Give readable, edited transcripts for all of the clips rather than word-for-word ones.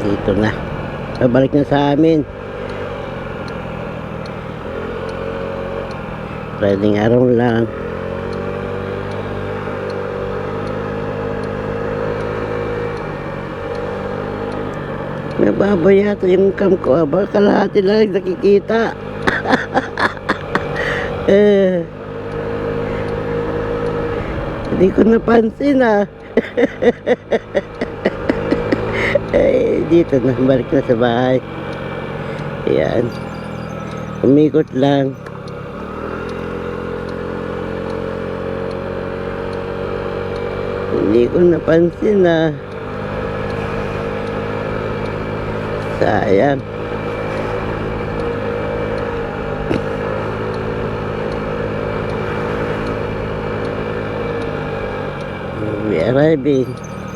Dito na. Pabalik na sa amin. Riding araw lang. Nababa yata yung cam ko. Baka kalahati lang nakikita. Hindi ko napansin dito na, balik na sa bahay. Ayan, umikot lang. Hindi ko napansin sayang. We arriving.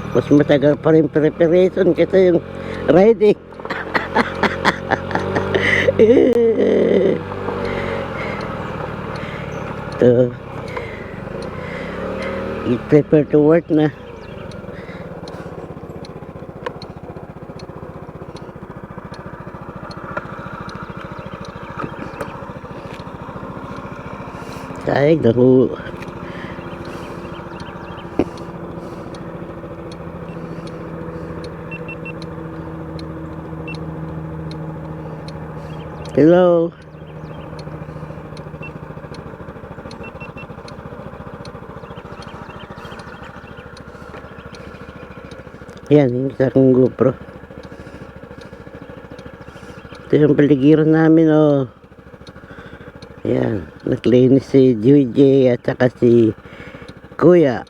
Mas matagal pa rin preparation kaysa yung riding. Ito, prepare to work na. Sayang naku. Hello. Yan, yung isa kong GoPro. Ito yung paligiran namin, Yan, naglinis si JJ at saka si Kuya.